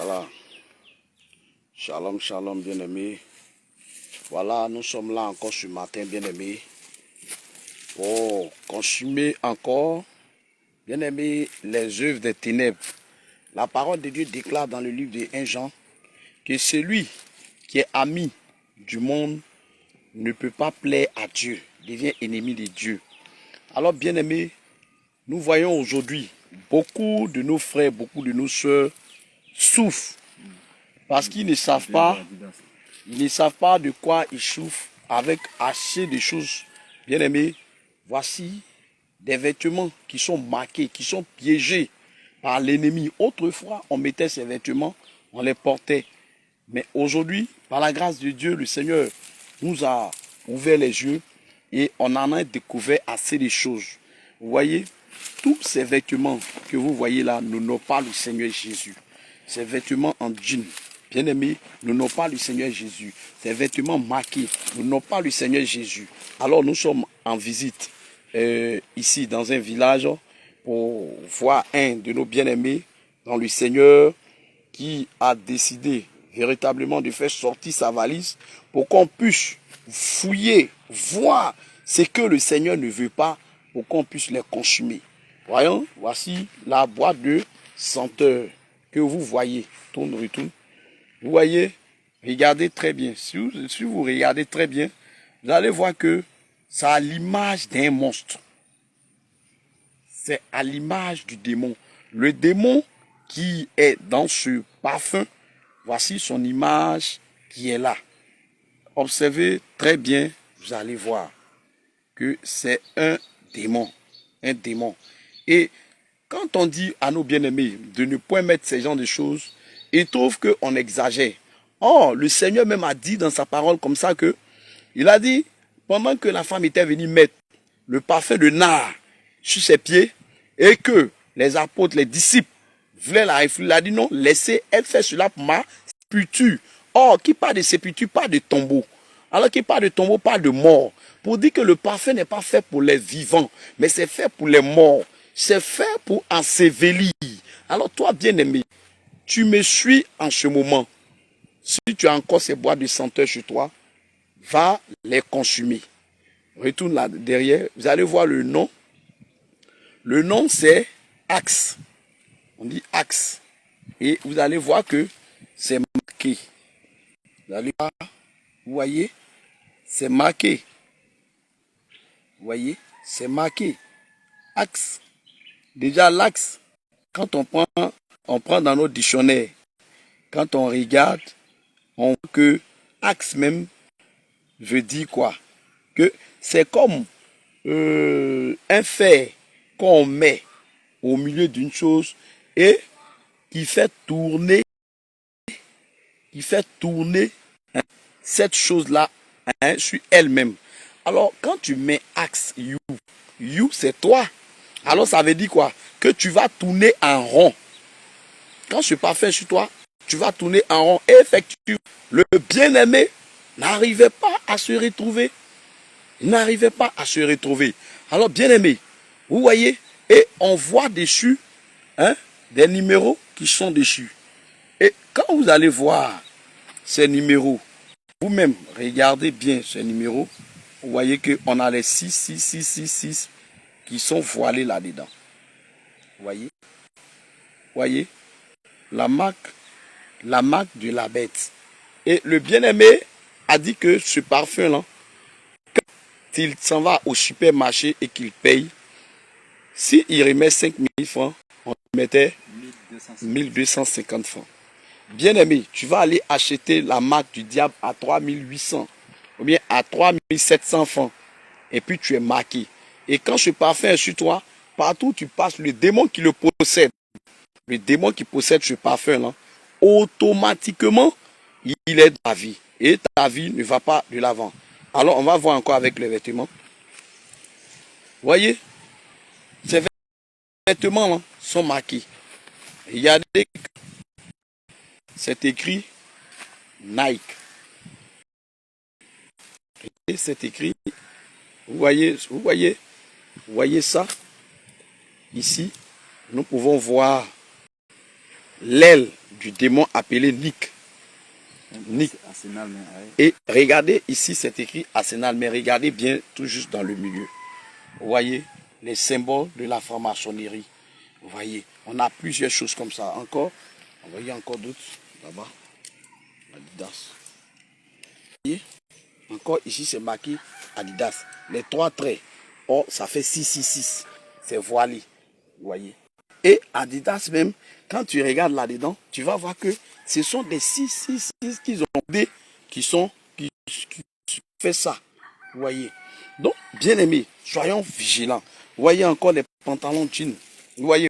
Voilà. Shalom, shalom, bien-aimés. Voilà, nous sommes là encore ce matin, bien-aimés, pour consumer encore, bien-aimés, les œuvres des ténèbres. La parole de Dieu déclare dans le livre de 1 Jean que celui qui est ami du monde ne peut pas plaire à Dieu, devient ennemi de Dieu. Alors, bien-aimés, nous voyons aujourd'hui beaucoup de nos frères, beaucoup de nos sœurs souffrent parce qu'ils ne savent pas, de quoi ils souffrent avec assez de choses. Bien-aimés, voici des vêtements qui sont marqués, qui sont piégés par l'ennemi. Autrefois, on mettait ces vêtements, on les portait. Mais aujourd'hui, par la grâce de Dieu, le Seigneur nous a ouvert les yeux et on en a découvert assez de choses. Vous voyez, tous ces vêtements que vous voyez là ne n'ont pas le Seigneur Jésus. Ces vêtements en jean, bien aimés, ne n'ont pas le Seigneur Jésus. Ces vêtements marqués ne n'ont pas le Seigneur Jésus. Alors nous sommes en visite ici dans un village pour voir un de nos bien-aimés dans le Seigneur qui a décidé véritablement de faire sortir sa valise pour qu'on puisse fouiller, voir ce que le Seigneur ne veut pas pour qu'on puisse les consumer. Voyons, voici la boîte de senteur que vous voyez. Tourne, retourne. Vous voyez, regardez très bien. Si vous regardez très bien, vous allez voir que ça a l'image d'un monstre. C'est à l'image du démon. Le démon qui est dans ce parfum, voici son image qui est là. Observez très bien, vous allez voir que c'est un démon. Un démon. Et quand on dit à nos bien-aimés de ne point mettre ces genres de choses, ils trouvent qu'on exagère. Or, le Seigneur même a dit dans sa parole comme ça que, il a dit, pendant que la femme était venue mettre le parfum de nard sur ses pieds, et que les apôtres, les disciples, voulaient la réfugier, il a dit non, laissez, elle fait cela pour ma sépulture. Or, qui parle de sépulture, parle de tombeau. Alors qui parle de tombeau, parle de mort. Pour dire que le parfum n'est pas fait pour les vivants, mais c'est fait pour les morts. C'est fait pour ensevelir. Alors toi, bien-aimé, tu me suis en ce moment. Si tu as encore ces boîtes de senteur chez toi, va les consumer. Retourne là derrière, vous allez voir le nom. Le nom, c'est Axe. On dit Axe. Et vous allez voir que c'est marqué. Vous allez voir, vous voyez, c'est marqué. Vous voyez, c'est marqué. Axe. Déjà, l'axe, quand on prend dans notre dictionnaire, quand on regarde, on voit que axe même veut dire quoi? Que c'est comme un fer qu'on met au milieu d'une chose et qui fait tourner hein, cette chose-là sur elle-même. Alors, quand tu mets axe, you c'est toi. Alors, ça veut dire quoi? Que tu vas tourner en rond. Quand ce parfum sur toi, tu vas tourner en rond. Et effectivement, le bien-aimé n'arrivait pas à se retrouver. Il n'arrivait pas à se retrouver. Alors, bien-aimé, vous voyez, et on voit dessus des numéros qui sont dessus. Et quand vous allez voir ces numéros, vous-même, regardez bien ces numéros, vous voyez qu'on a les 6, 6, 6, 6, 6 qui sont voilés là-dedans. Vous voyez la marque de la bête. Et le bien-aimé a dit que ce parfum-là, quand il s'en va au supermarché et qu'il paye, s'il remet 5 000 francs, on mettait 1250 francs. Bien-aimé, tu vas aller acheter la marque du diable à 3800 ou bien à 3700 francs. Et puis tu es marqué. Et quand ce parfum est sur toi, partout où tu passes, le démon qui le possède, ce parfum-là, automatiquement, il est dans ta vie. Et ta vie ne va pas de l'avant. Alors, on va voir encore avec les vêtements. Voyez, ces vêtements-là sont marqués. Regardez, c'est écrit Nike. Et c'est écrit, vous voyez ça? Ici, nous pouvons voir l'aile du démon appelé Nick. Et regardez ici, c'est écrit arsenal, mais regardez bien tout juste dans le milieu. Vous voyez les symboles de la franc-maçonnerie. Vous voyez, on a plusieurs choses comme ça. Encore, vous voyez encore d'autres là-bas. Adidas. Vous voyez, encore ici, c'est marqué Adidas. Les 3 traits. Oh, ça fait 666. C'est voilé. Vous voyez. Et Adidas même, quand tu regardes là-dedans, tu vas voir que ce sont des 666 qu'ils ont des qui fait ça. Vous voyez. Donc, bien aimé, soyons vigilants. Vous voyez encore les pantalons jeans. Vous voyez.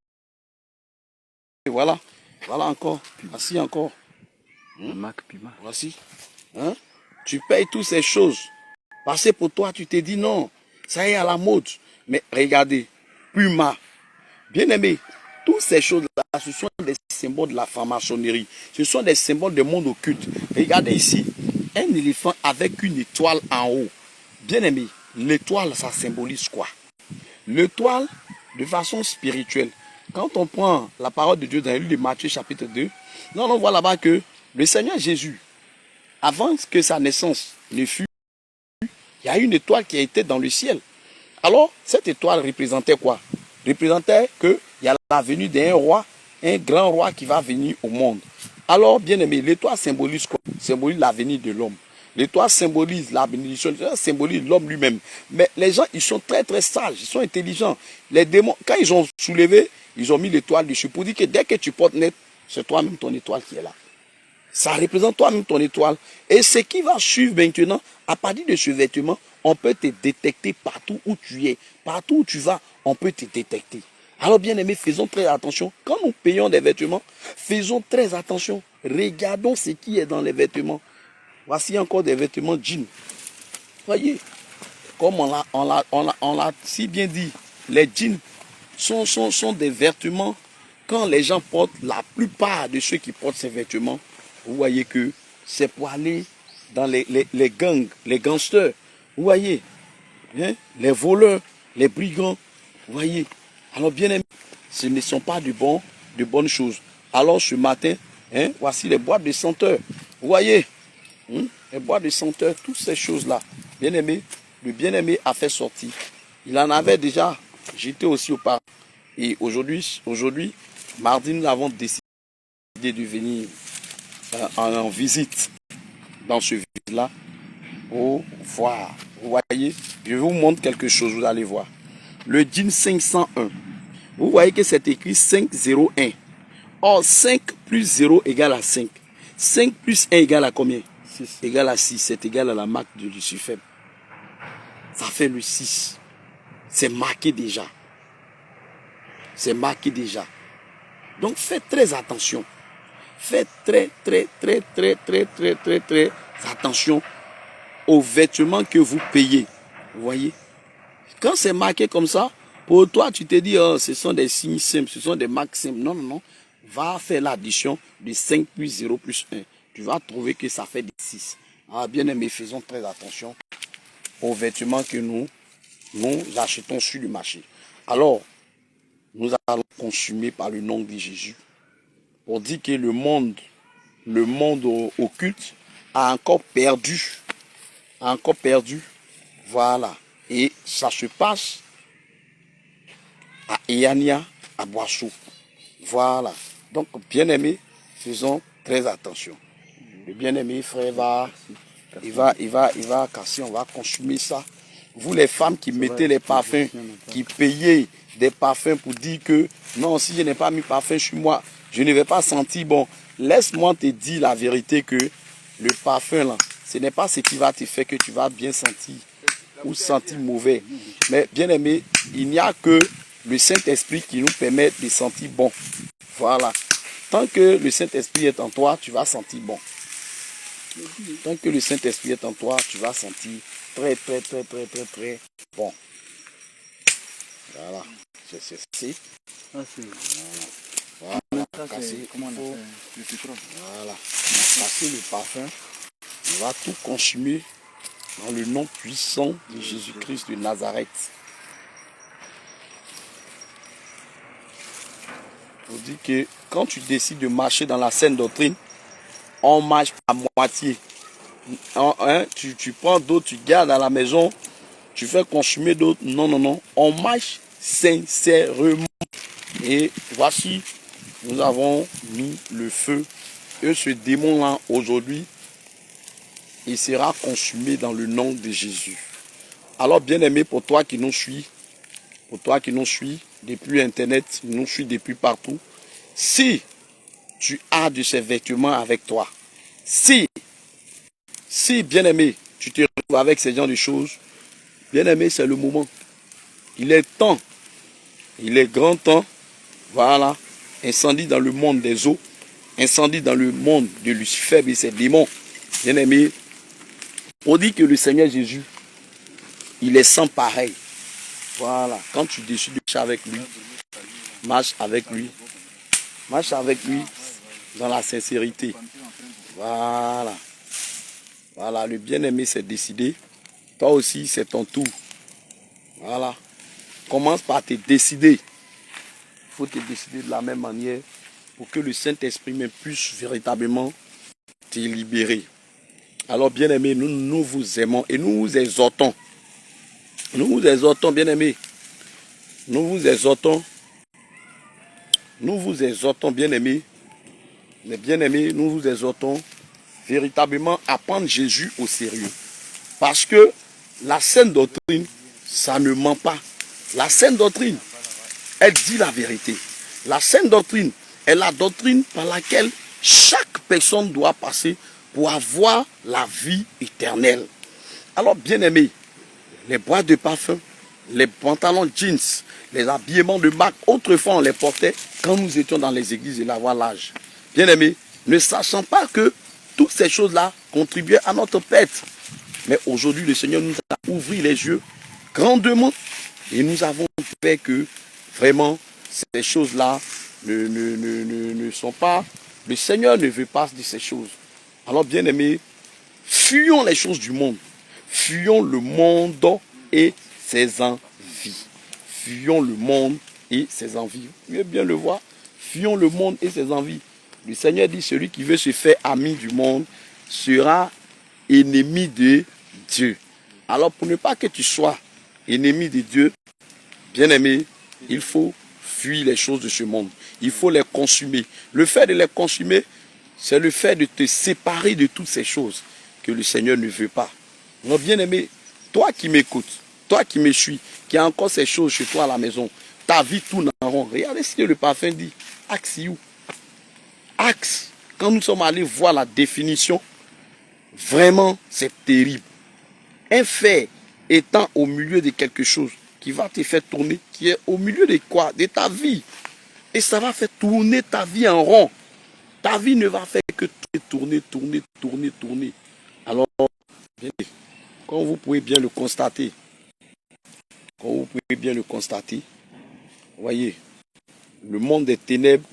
Voilà. Voilà encore. Voici encore. Voici. Hein? Tu payes toutes ces choses. Parce que pour toi, tu te dis non. Ça est à la mode. Mais regardez. Puma. Bien aimé. Toutes ces choses-là, ce sont des symboles de la franc-maçonnerie. Ce sont des symboles du monde occulte. Regardez ici. Un éléphant avec une étoile en haut. Bien aimé. L'étoile, ça symbolise quoi? L'étoile, de façon spirituelle. Quand on prend la parole de Dieu dans le livre de Matthieu chapitre 2, on voit là-bas que le Seigneur Jésus, avant que sa naissance ne fût, il y a une étoile qui a été dans le ciel. Alors, cette étoile représentait quoi? Représentait qu'il y a la venue d'un roi, un grand roi qui va venir au monde. Alors, bien aimé, l'étoile symbolise quoi? Symbolise la venue de l'homme. L'étoile symbolise la bénédiction, l'étoile symbolise l'homme lui-même. Mais les gens, ils sont très très sages, ils sont intelligents. Les démons, quand ils ont soulevé, ils ont mis l'étoile dessus pour dire que dès que tu portes net, c'est toi-même ton étoile qui est là. Ça représente toi-même ton étoile. Et ce qui va suivre maintenant, à partir de ce vêtement, on peut te détecter partout où tu es. Partout où tu vas, on peut te détecter. Alors bien aimés, faisons très attention. Quand nous payons des vêtements, faisons très attention. Regardons ce qui est dans les vêtements. Voici encore des vêtements jeans. Voyez, comme on l'a si bien dit, les jeans sont des vêtements. Quand les gens portent, la plupart de ceux qui portent ces vêtements, vous voyez que c'est pour aller dans les gangs, les gangsters. Vous voyez, hein, les voleurs, les brigands. Vous voyez. Alors bien aimé, ce ne sont pas de bonnes choses. Alors ce matin, hein, voici les boîtes de senteurs. Vous voyez, hein, les boîtes de senteurs, toutes ces choses-là. Bien aimé, le bien-aimé a fait sortir. Il en avait déjà jeté aussi auparavant. Et aujourd'hui, mardi, nous avons décidé de venir en visite dans ce village-là pour voir. Vous voyez, je vous montre quelque chose, vous allez voir. Le jean 501. Vous voyez que c'est écrit 501. Or, 5 plus 0 égale à 5. 5 plus 1 égale à combien? 6. Égale à 6. C'est égal à la marque de Lucifer. Ça fait le 6. C'est marqué déjà. C'est marqué déjà. Donc, faites très attention. Faites très attention aux vêtements que vous payez. Vous voyez? Quand c'est marqué comme ça, pour toi, tu te dis, oh, ce sont des signes simples, ce sont des marques simples. Non, non, non. Va faire l'addition de 5 plus 0 plus 1. Tu vas trouver que ça fait des 6. Ah, bien aimé, faisons très attention aux vêtements que nous achetons sur le marché. Alors, nous allons consommer par le nom de Jésus. On dit que le monde occulte a encore perdu. Voilà. Et ça se passe à Eyania, à Boissou. Voilà. Donc, bien-aimé, faisons très attention. Le bien-aimé frère il va casser, on va consommer ça. Vous les femmes qui mettez les parfums, qui payez des parfums pour dire que non, si je n'ai pas mis parfum sur moi, je ne vais pas sentir bon. Laisse-moi te dire la vérité que le parfum là, ce n'est pas ce qui va te faire que tu vas bien sentir ou sentir mauvais. Mais bien aimé, il n'y a que le Saint-Esprit qui nous permet de sentir bon. Voilà. Tant que le Saint-Esprit est en toi, tu vas sentir bon. Tant que le Saint-Esprit est en toi, tu vas sentir très bon. Voilà. C'est voilà. Casser, voilà. Casser le parfum. On va tout consumer dans le nom puissant de Jésus-Christ de Nazareth. On dit que quand tu décides de marcher dans la saine doctrine, on marche à moitié. Tu prends d'autres, tu gardes à la maison, tu fais consommer d'autres. Non, non, non. On marche sincèrement. Et voici, nous avons mis le feu. Et ce démon-là, aujourd'hui, il sera consumé dans le nom de Jésus. Alors, bien-aimé, pour toi qui nous suis, depuis Internet, nous suis depuis partout, si tu as de ces vêtements avec toi, si bien-aimé, tu te retrouves avec ces genres de choses, bien-aimé, c'est le moment. Il est temps, il est grand temps, voilà, incendie dans le monde des eaux, incendie dans le monde de Lucifer et ses démons. Bien-aimé, on dit que le Seigneur Jésus, il est sans pareil. Voilà, quand tu décides de marcher avec lui, marche avec lui. Marche avec lui dans la sincérité. Voilà. Voilà, le bien-aimé s'est décidé. Toi aussi, c'est ton tour. Voilà. Commence par te décider. Il faut te décider de la même manière pour que le Saint-Esprit puisse véritablement te libérer. Alors, bien-aimé, nous vous aimons et nous vous exhortons. Nous vous exhortons, bien-aimé. Nous vous exhortons, bien-aimés. Mais bien-aimés, nous vous exhortons véritablement à prendre Jésus au sérieux. Parce que la saine doctrine, ça ne ment pas. La saine doctrine, elle dit la vérité. La saine doctrine est la doctrine par laquelle chaque personne doit passer pour avoir la vie éternelle. Alors, bien-aimés, les boîtes de parfum, les pantalons jeans, les habillements de marque, autrefois on les portait quand nous étions dans les églises et l'avoir l'âge. Bien-aimés, ne sachant pas que toutes ces choses-là contribuaient à notre perte. Mais aujourd'hui, le Seigneur nous a ouvert les yeux grandement et nous avons fait que vraiment ces choses-là ne sont pas... Le Seigneur ne veut pas de ces choses. Alors, bien-aimés, fuyons les choses du monde. Fuyons le monde et ses envies. Fuyons le monde et ses envies. Vous pouvez bien le voir. Fuyons le monde et ses envies. Le Seigneur dit, celui qui veut se faire ami du monde sera ennemi de Dieu. Alors, pour ne pas que tu sois ennemi de Dieu, bien-aimé, il faut fuir les choses de ce monde. Il faut les consumer. Le fait de les consumer, c'est le fait de te séparer de toutes ces choses que le Seigneur ne veut pas. Mon bien-aimé, toi qui m'écoutes, toi qui me suis, qui as encore ces choses chez toi à la maison, ta vie tourne en rond. Regardez ce que le parfum dit. Axe you. Axe. Quand nous sommes allés voir la définition, vraiment, c'est terrible. Un fer étant au milieu de quelque chose qui va te faire tourner, qui est au milieu de quoi? De ta vie. Et ça va faire tourner ta vie en rond. Ta vie ne va faire que tourner. Alors, bien, comme vous pouvez bien le constater, voyez, le monde des ténèbres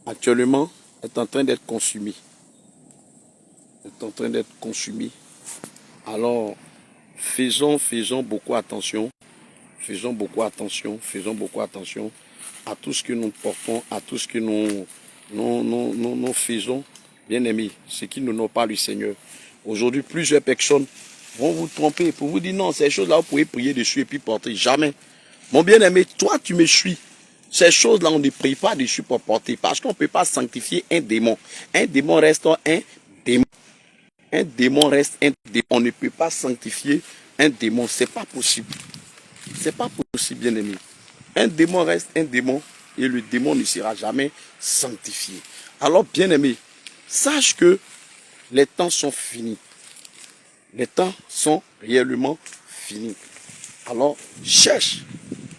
actuellement est en train d'être consumé. Alors, faisons beaucoup attention. Faisons beaucoup attention à tout ce que nous portons, à tout ce que nous faisons. Bien aimés, ce qui n'honore pas le Seigneur. Aujourd'hui, plusieurs personnes vont vous tromper pour vous dire non, ces choses-là, vous pouvez prier dessus et puis porter. Jamais. Mon bien-aimé, toi, tu me suis. Ces choses-là, on ne prie pas dessus pour porter parce qu'on ne peut pas sanctifier un démon. Un démon reste un démon. Un démon reste un démon. On ne peut pas sanctifier un démon. C'est pas possible. C'est pas possible, bien-aimé. Un démon reste un démon et le démon ne sera jamais sanctifié. Alors, bien-aimé, sache que les temps sont finis. Les temps sont réellement finis. Alors, cherche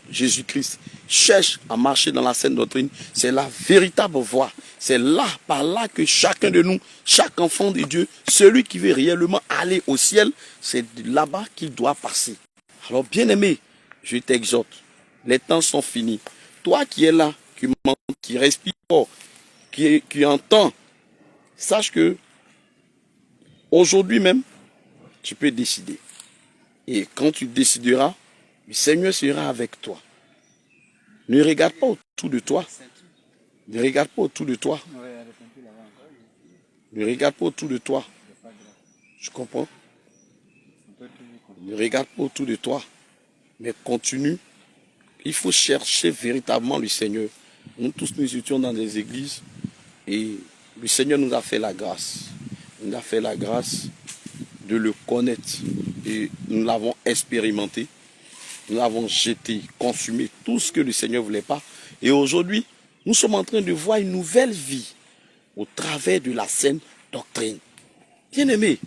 Jésus-Christ. Cherche à marcher dans la saine doctrine. C'est la véritable voie. C'est là, par là que chacun de nous, chaque enfant de Dieu, celui qui veut réellement aller au ciel, c'est là-bas qu'il doit passer. Alors, bien-aimé, je t'exhorte. Les temps sont finis. Toi qui es là, qui respire fort, qui entend, sache que aujourd'hui même, tu peux décider. Et quand tu décideras, le Seigneur sera avec toi. Ne regarde pas autour de toi. Ne regarde pas autour de toi. Ne regarde pas autour de toi. Tu comprends? Ne regarde pas autour de toi. Mais continue. Il faut chercher véritablement le Seigneur. Nous tous, nous étions dans des églises et le Seigneur nous a fait la grâce. Il nous a fait la grâce de le connaître. Et nous l'avons expérimenté. Nous l'avons jeté, consumé, tout ce que le Seigneur ne voulait pas. Et aujourd'hui, nous sommes en train de voir une nouvelle vie au travers de la saine doctrine. Bien-aimé,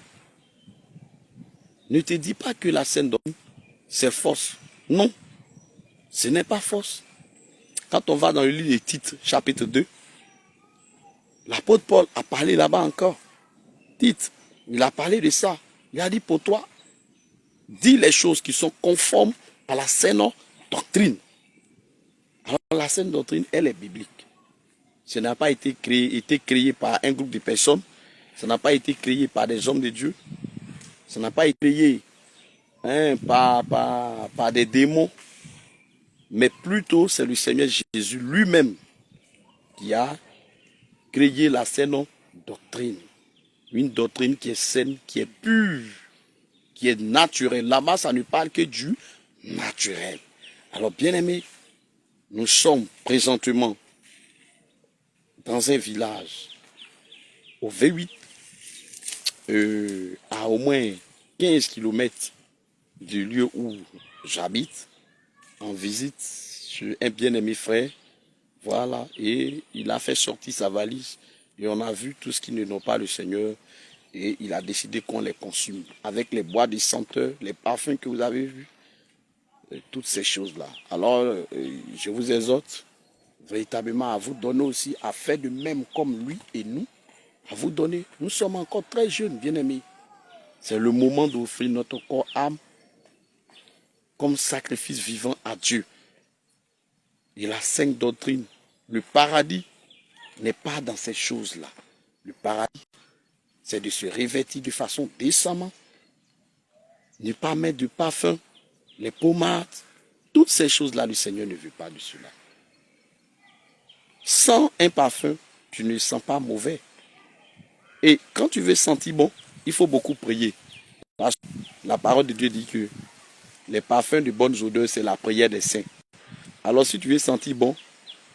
ne te dis pas que la saine doctrine, c'est fausse. Non, ce n'est pas fausse. Quand on va dans le livre des Titres, chapitre 2, l'apôtre Paul a parlé là-bas encore. Titre, il a parlé de ça. Il a dit pour toi, dis les choses qui sont conformes à la saine doctrine. Alors la saine doctrine, elle est biblique. Ça n'a pas été créé par un groupe de personnes. Ça n'a pas été créé par des hommes de Dieu. Ça n'a pas été créé par des démons. Mais plutôt, c'est le Seigneur Jésus lui-même qui a créé la saine doctrine. Une doctrine qui est saine, qui est pure, qui est naturelle. Là-bas, ça ne parle que du naturel. Alors, bien aimés, nous sommes présentement dans un village au V8, à au moins 15 km du lieu où j'habite, en visite chez un bien-aimé frère. Voilà, et il a fait sortir sa valise et on a vu tout ce qui ne n'ont pas le Seigneur et il a décidé qu'on les consume avec les bois des senteurs, les parfums que vous avez vus, toutes ces choses-là. Alors, je vous exhorte véritablement à vous donner aussi, à faire de même comme lui et nous, à vous donner. Nous sommes encore très jeunes, bien-aimés. C'est le moment d'offrir notre corps, âme, comme sacrifice vivant à Dieu. Et la sainte doctrine, le paradis n'est pas dans ces choses-là. Le paradis, c'est de se revêtir de façon décemment, ne pas mettre de parfum, les pommades, toutes ces choses-là, le Seigneur ne veut pas de cela. Sans un parfum, tu ne sens pas mauvais. Et quand tu veux sentir bon, il faut beaucoup prier. La parole de Dieu dit que les parfums de bonnes odeurs, c'est la prière des saints. Alors si tu veux sentir bon,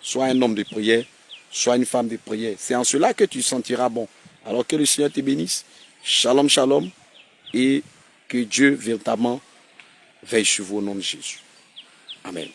sois un homme de prière, sois une femme de prière. C'est en cela que tu sentiras bon. Alors que le Seigneur te bénisse. Shalom, shalom. Et que Dieu véritablement veille sur vous au nom de Jésus. Amen.